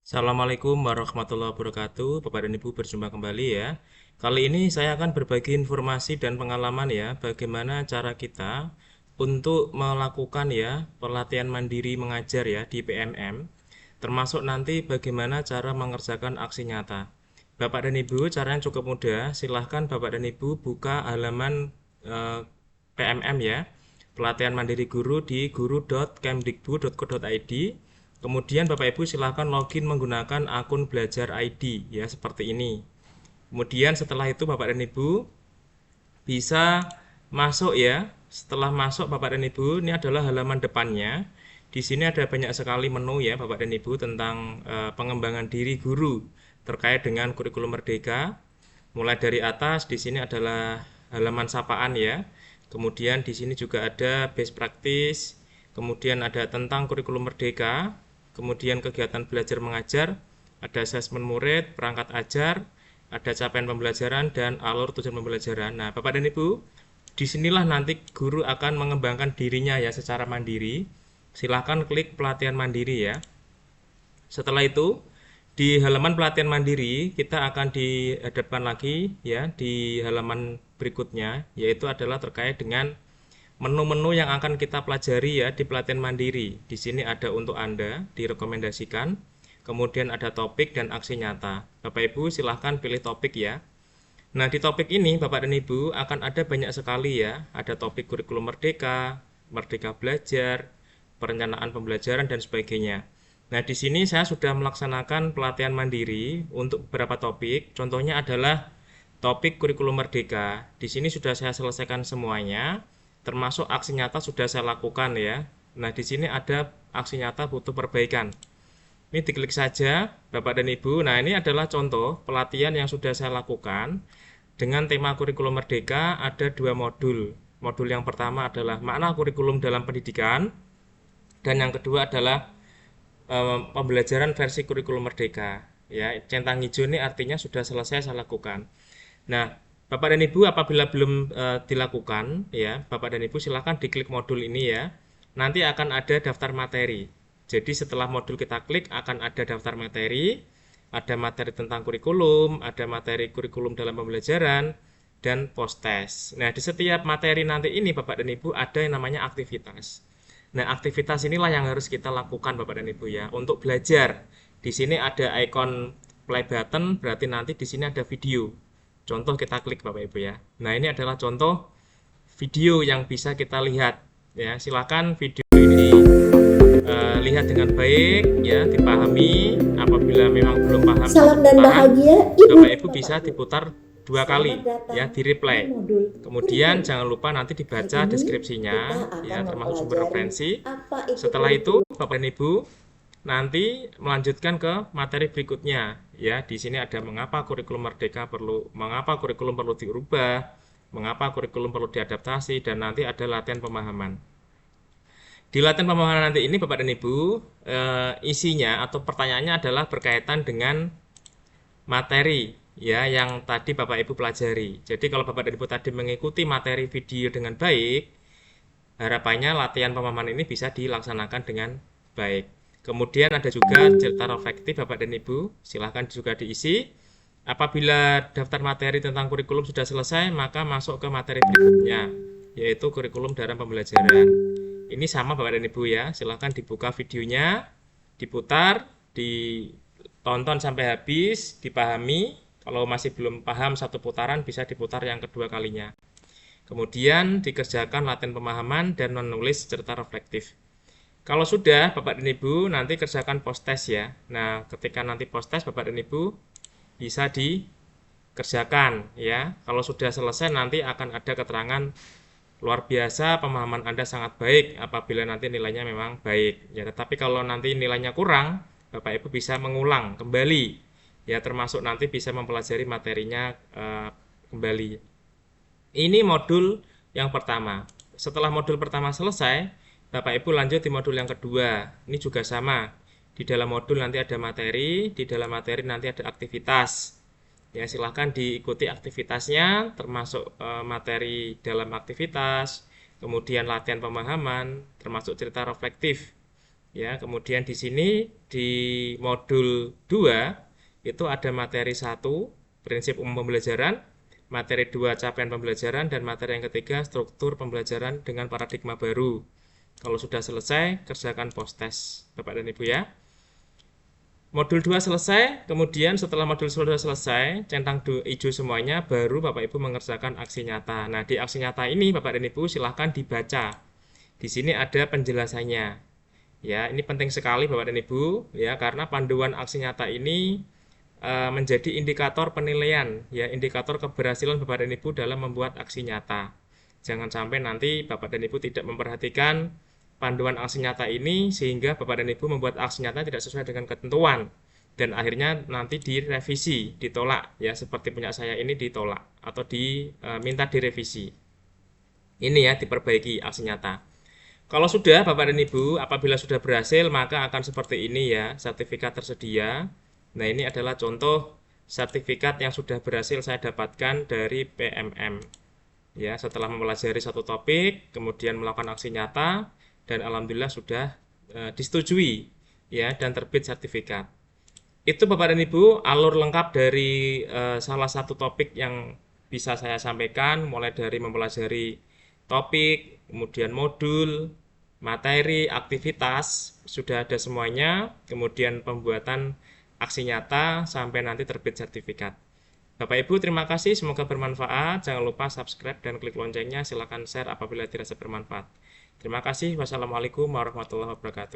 Assalamualaikum warahmatullahi wabarakatuh. Bapak dan Ibu berjumpa kembali ya. Kali ini saya akan berbagi informasi dan pengalaman ya, bagaimana cara kita untuk melakukan ya pelatihan mandiri mengajar ya di PMM, termasuk nanti bagaimana cara mengerjakan aksi nyata. Bapak dan Ibu, caranya cukup mudah. Silahkan Bapak dan Ibu buka halaman PMM ya, pelatihan mandiri guru di guru.kemdikbud.go.id. Kemudian Bapak Ibu silahkan login menggunakan akun belajar ID ya seperti ini. Kemudian setelah itu Bapak dan Ibu bisa masuk ya. Setelah masuk Bapak dan Ibu, ini adalah halaman depannya. Di sini ada banyak sekali menu ya Bapak dan Ibu tentang pengembangan diri guru terkait dengan kurikulum merdeka. Mulai dari atas di sini adalah halaman sapaan ya. Kemudian di sini juga ada best practice, kemudian ada tentang kurikulum merdeka, kemudian kegiatan belajar mengajar, ada asesmen murid, perangkat ajar, ada capaian pembelajaran dan alur tujuan pembelajaran. Nah, Bapak dan Ibu, disinilah nanti guru akan mengembangkan dirinya ya secara mandiri. Silahkan klik pelatihan mandiri ya. Setelah itu, di halaman pelatihan mandiri, kita akan dihadapkan lagi ya di halaman berikutnya, yaitu adalah terkait dengan menu-menu yang akan kita pelajari ya di pelatihan mandiri. Di sini ada untuk Anda, direkomendasikan. Kemudian ada topik dan aksi nyata. Bapak Ibu silahkan pilih topik ya. Nah, di topik ini Bapak dan Ibu akan ada banyak sekali ya. Ada topik kurikulum merdeka, merdeka belajar, perencanaan pembelajaran dan sebagainya. Nah, di sini saya sudah melaksanakan pelatihan mandiri untuk beberapa topik. Contohnya adalah topik kurikulum merdeka. Di sini sudah saya selesaikan semuanya, termasuk aksi nyata sudah saya lakukan ya. Nah, di sini ada aksi nyata butuh perbaikan. Ini diklik saja Bapak dan Ibu. Nah, ini adalah contoh pelatihan yang sudah saya lakukan. Dengan tema kurikulum merdeka ada dua modul. Modul yang pertama adalah makna kurikulum dalam pendidikan, dan yang kedua adalah pembelajaran versi kurikulum merdeka. Ya, centang hijau ini artinya sudah selesai saya lakukan. Nah, Bapak dan Ibu apabila belum dilakukan ya, Bapak dan Ibu silakan diklik modul ini ya. Nanti akan ada daftar materi. Jadi setelah modul kita klik akan ada daftar materi, ada materi tentang kurikulum, ada materi kurikulum dalam pembelajaran, dan post test. Nah, di setiap materi nanti ini Bapak dan Ibu ada yang namanya aktivitas. Nah, aktivitas inilah yang harus kita lakukan Bapak dan Ibu ya untuk belajar. Di sini ada ikon play button, berarti nanti di sini ada video. Contoh kita klik Bapak Ibu ya. Nah, ini adalah contoh video yang bisa kita lihat ya. Silakan video ini lihat dengan baik ya, dipahami. Apabila memang belum paham satu Salam dan putaran, bahagia Ibu Bapak Ibu dan bisa Bapakku. diputar dua kali Selamat ya, datang di replay. di modul Kemudian kurikulum. jangan lupa nanti dibaca Hari ini deskripsinya kita ya, akan termasuk sumber mempelajari referensi. apa itu Setelah itu kurikulum. Bapak dan Ibu nanti melanjutkan ke materi berikutnya ya. Di sini ada mengapa kurikulum perlu diubah, mengapa kurikulum perlu diadaptasi, dan nanti ada latihan pemahaman. Di latihan pemahaman nanti ini Bapak dan Ibu, isinya atau pertanyaannya adalah berkaitan dengan materi ya yang tadi Bapak Ibu pelajari. Jadi kalau Bapak dan Ibu tadi mengikuti materi video dengan baik, harapannya latihan pemahaman ini bisa dilaksanakan dengan baik. Kemudian ada juga cerita reflektif Bapak dan Ibu, silahkan juga diisi. Apabila daftar materi tentang kurikulum sudah selesai, maka masuk ke materi berikutnya, yaitu kurikulum dalam pembelajaran. Ini sama Bapak dan Ibu ya, silahkan dibuka videonya, diputar, ditonton sampai habis, dipahami. Kalau masih belum paham satu putaran, bisa diputar yang kedua kalinya. Kemudian dikerjakan latihan pemahaman dan menulis cerita reflektif. Kalau sudah Bapak dan Ibu nanti kerjakan post test ya. Nah, ketika nanti post test Bapak dan Ibu bisa dikerjakan ya. Kalau sudah selesai nanti akan ada keterangan luar biasa, pemahaman Anda sangat baik apabila nanti nilainya memang baik ya. Tetapi kalau nanti nilainya kurang, Bapak Ibu bisa mengulang kembali ya, termasuk nanti bisa mempelajari materinya kembali. Ini modul yang pertama. Setelah modul pertama selesai, Bapak Ibu lanjut di modul yang kedua. Ini juga sama. Di dalam modul nanti ada materi, di dalam materi nanti ada aktivitas. Ya, silahkan diikuti aktivitasnya, termasuk materi dalam aktivitas, kemudian latihan pemahaman, termasuk cerita reflektif. Ya, kemudian di sini di modul 2 itu ada materi 1, prinsip umum pembelajaran, materi 2, capaian pembelajaran, dan materi yang ketiga, struktur pembelajaran dengan paradigma baru. Kalau sudah selesai, kerjakan post test, Bapak dan Ibu ya. Modul 2 selesai, kemudian setelah modul sudah selesai, centang hijau semuanya, baru Bapak Ibu mengerjakan aksi nyata. Nah, di aksi nyata ini Bapak dan Ibu silahkan dibaca. Di sini ada penjelasannya. Ya, ini penting sekali Bapak dan Ibu ya, karena panduan aksi nyata ini menjadi indikator penilaian ya, indikator keberhasilan Bapak dan Ibu dalam membuat aksi nyata. Jangan sampai nanti Bapak dan Ibu tidak memperhatikan panduan aksi nyata ini sehingga Bapak dan Ibu membuat aksi nyata tidak sesuai dengan ketentuan dan akhirnya nanti direvisi, ditolak ya, seperti punya saya ini ditolak atau diminta direvisi. Ini ya, diperbaiki aksi nyata. Kalau sudah Bapak dan Ibu, apabila sudah berhasil maka akan seperti ini ya, sertifikat tersedia. Nah, ini adalah contoh sertifikat yang sudah berhasil saya dapatkan dari PMM. Ya, setelah mempelajari satu topik, kemudian melakukan aksi nyata dan alhamdulillah sudah disetujui ya dan terbit sertifikat. Itu Bapak dan Ibu alur lengkap dari salah satu topik yang bisa saya sampaikan, mulai dari mempelajari topik, kemudian modul, materi, aktivitas, sudah ada semuanya, kemudian pembuatan aksi nyata sampai nanti terbit sertifikat. Bapak Ibu terima kasih, semoga bermanfaat. Jangan lupa subscribe dan klik loncengnya, silakan share apabila dirasa bermanfaat. Terima kasih. Wassalamualaikum warahmatullahi wabarakatuh.